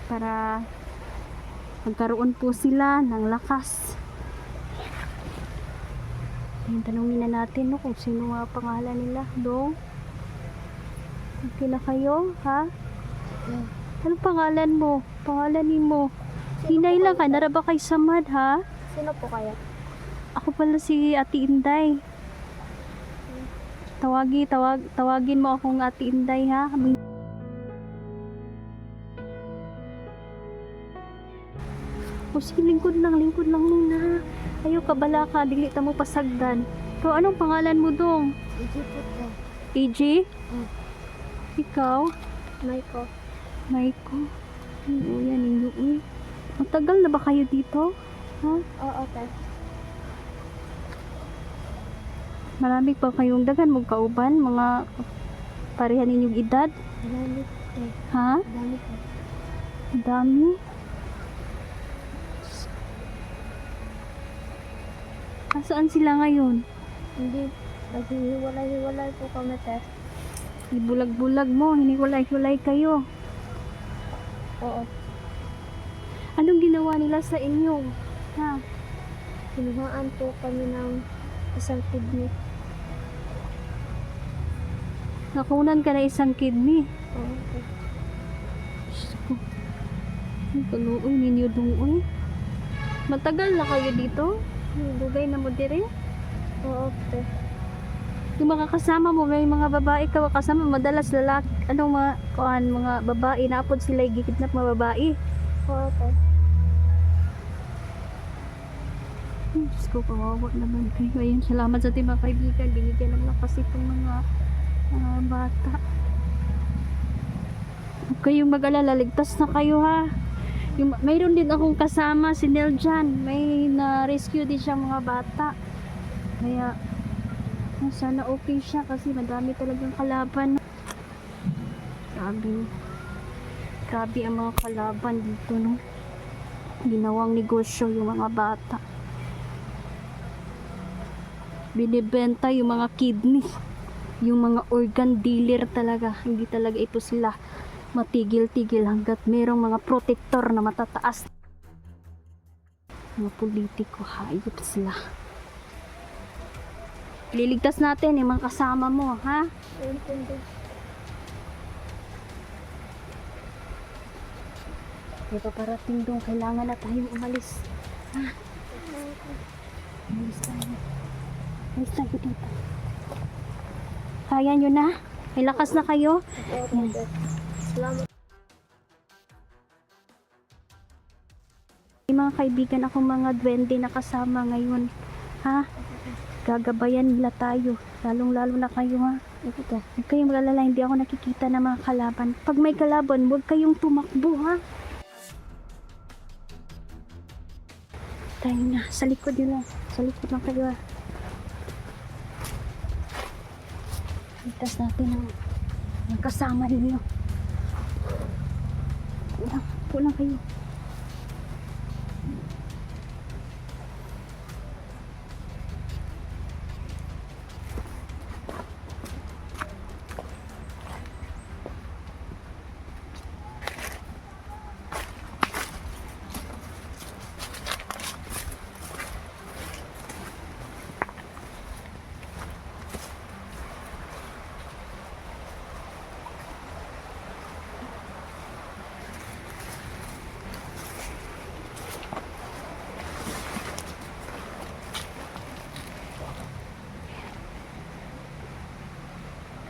para magkaroon po sila ng lakas. Tanungin na natin no, kung sino nga pangalan nila. Dong, okay na kayo, ha? Anong pangalan mo? Pangalanin mo? Hinay lang ka, naraba kay Samad, ha? Sino po kaya? Ako pala si Ate Inday. Tawagin mo akong Ate Inday, ha? O sige, lingkod lang muna. Ayaw kabala ka, dili ta mo pasagdan. So, anong pangalan mo dong? Iji po ka. AJ? Ikaw? Michael. Maiko? Oo, yan ninyo. Matagal na ba kayo dito? Ha? Oo, okay. Marami pa kayong dagan mong kauban, mga parehan ninyong edad? Dami po. Ha? Dami po. Dami? Saan sila ngayon? Hindi. Naghihiwalay-hiwalay po kami, te. Ibulag-bulag mo, hiniwalay-hiwalay kayo. Oo. Anong ginawa nila sa inyo? Ha? Kinuhaan po kami ng isang kidney. Nakunan ka na isang kidney. Oo, okay. Ang kaluoy ninyo dungoy. Matagal na kayo dito? Dugay na mo dire? Oo, okay. Yung mga kasama mo, may mga babae ka kasama, madalas lalaki, anong mga babae, naapod sila gikidnap mga babae. Oo, okay. Diyos ko, kawawa naman kayo. Ayun, salamat sa ating mga kaibigan. Binigyan ng lakas itong mga bata. Huwag kayong mag-alala, ligtas na kayo ha. Mayroon din akong kasama, si Neljan. May na-rescue din siya mga bata. Kaya, sana okay siya kasi madami talagang kalaban. Grabe ang mga kalaban dito, no? Ginawang negosyo yung mga bata. Binibenta yung mga kidney. Yung mga organ dealer talaga. Hindi talaga ito sila matigil-tigil hanggat merong mga protector na matataas. Mga politiko, hayop sila. Liligtas natin yung mga kasama mo, ha? Intindi. May paparating doon, kailangan na tayong umalis. Ha? Umalis tayo. Umalis tayo dito. Kaya nyo na? May lakas na kayo? Oo, okay. Salamat. May mga kaibigan akong mga duwende na kasama ngayon. Ha? Gagabayan nila tayo. Lalong-lalo na kayo, ha? Ito. Huwag kayong mag-alala, hindi ako nakikita ng mga kalaban. Pag may kalaban, huwag kayong tumakbo, ha? Tayo na. Sa likod nyo lang. Sa likod lang kayo, ha? Ligtas natin ang kasama ninyo. Pulang kayo.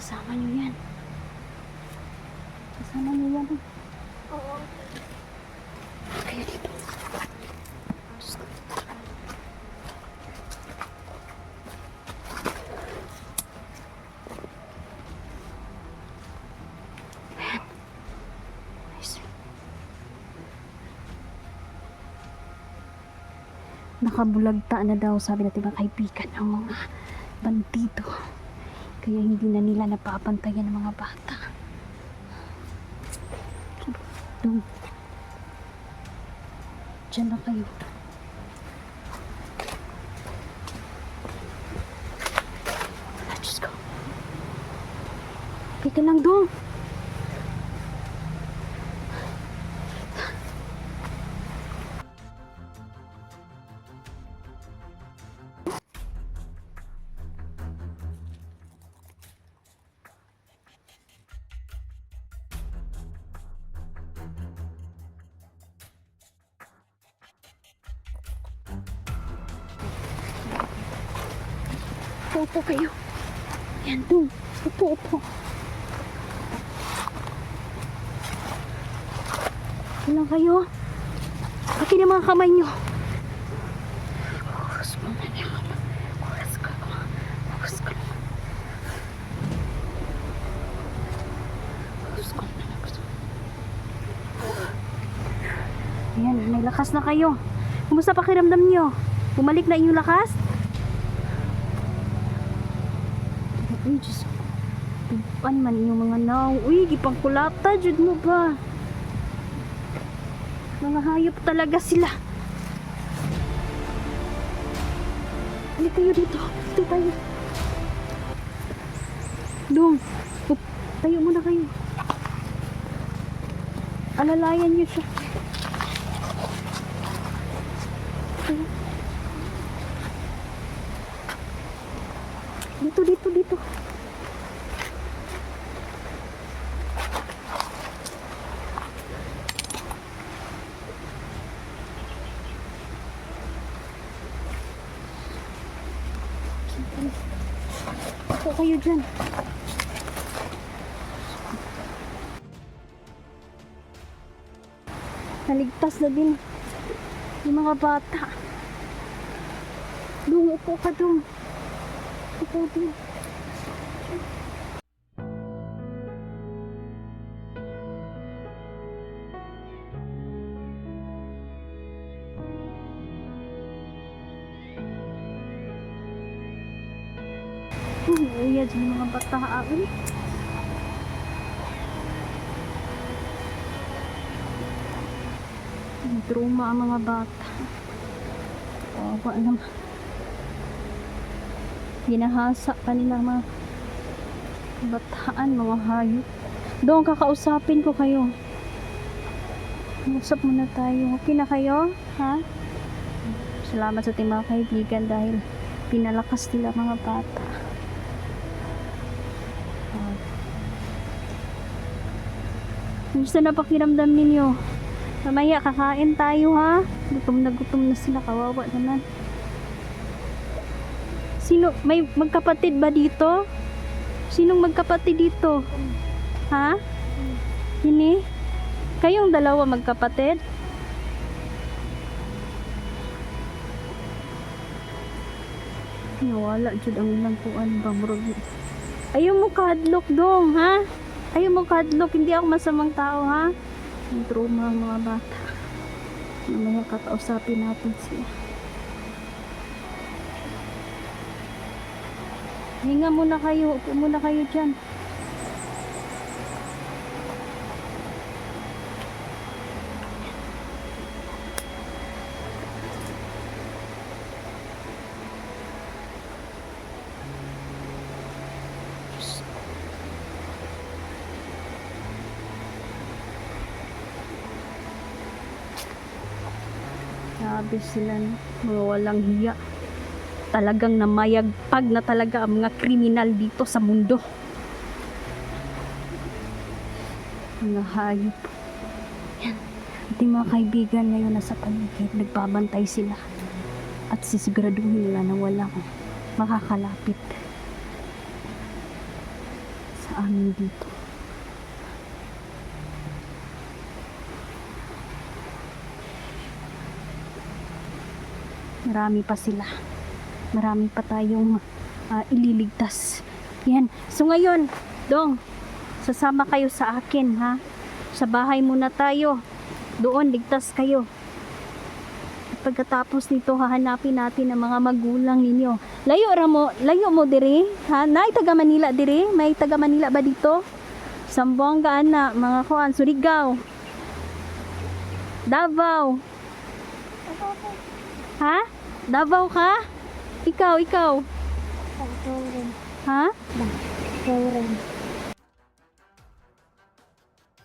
Kasama nyo yan. Kasama nyo yan. Oo. Kayo dito. Ayan. Nice. Nakabulagta na daw, sabi natin mga kaibigan, ng mga bandido. Kaya hindi na nila napapantayan ng mga bata. Doon. Diyan na kayo. Let's go. Okay ka lang doon. Upo kayo. Yan, dong. Upo. Ilang kayo. Pati na mga kamay nyo. Bukas mo na yung kamay. Bukas ka. Bukas ka. Bukas ka. Ayan, may lakas na kayo. Kumusta pakiramdam nyo? Bumalik na inyong lakas? Uy, Diyos. Tupan man inyong mga naw. Uy, gipangkulata, jud mo ba? Mga hayop talaga sila. Halika kayo dito. Dito tayo. Dong, tayo muna kayo. Alalayan niyo siya. Dito. Ako kayo dyan. Naligtas na din yung mga bata. Dong, upo ka dong. Upo dong. Uya dyan mga bata. Uy. Trauma ang mga bata. Kawawa naman. Ginahasa pa nila mga bataan, mga hayop. Doon kakausapin ko kayo. Usap muna tayo. Okay na kayo? Ha? Salamat sa ating mga kaibigan dahil pinalakas nila mga bata. Gusto na pakiramdam ninyo. Mamaya kakain tayo ha. Gutom na sila, kawawa naman. Sino, may magkapatid ba dito? Sinong magkapatid dito? Ha? Ini? Kayong dalawa magkapatid? Nawala jud ang ilang kuan ba murag. Ayaw mo kahadlok dong, ha? Ayaw mo kahadlok, hindi ako masamang tao, ha? Ang trauma ang mga bata. Mamaya kakausapin natin siya. Hinga muna kayo, upo muna kayo dyan. Grabe sila, no? Mga walang hiya. Talagang namayagpag na talaga ang mga kriminal dito sa mundo. Mga hayop. Yan. At yung mga kaibigan ngayon nasa paligid, nagbabantay sila. At sisiguraduhin nila na walang makakalapit sa amin dito. Marami pa sila. Marami pa tayong ililigtas. Yan. So ngayon, Dong, sasama kayo sa akin, ha? Sa bahay muna tayo. Doon, ligtas kayo. At pagkatapos nito, hahanapin natin ang mga magulang ninyo. Layo mo diri, ha? Nay, taga Manila diri? May taga Manila ba dito? Sambuanga na, mga kuan, Surigao. Davao. Ha? Davao ka? Ikaw. Ha?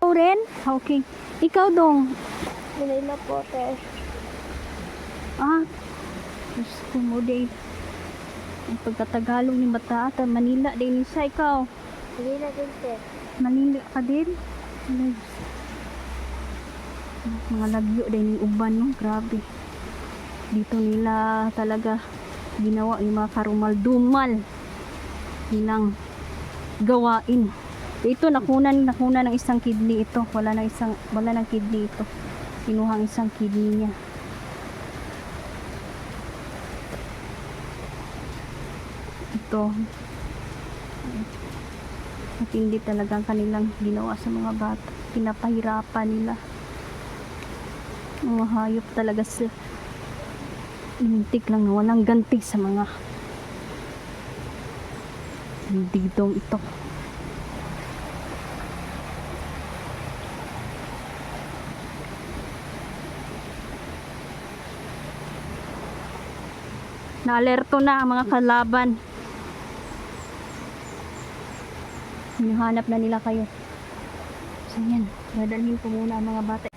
Ren? Okay. Ikaw dong. Manila po, te. Gusto ko mo day. Ang pagkatagalog ni bata at Manila din isa. Ikaw. Manila din, te. Manila ka din? Mga lagyo din yung uban, no? Grabe. Dito nila talaga ginawa yung mga karumal-dumal nilang gawain. Ito nakunan ng isang kidney ito. Wala ng kidney ito. Kinuha ang isang kidney niya. Ito. Matindi talagang kanilang ginawa sa mga bata. Pinapahirapan nila. Mga hayop talaga sila. Intik lang na walang ganti sa mga digdong ito. Naalerto na ang mga kalaban. Hinahanap na nila kayo. So yan, dadalhin ko muna ang mga bata.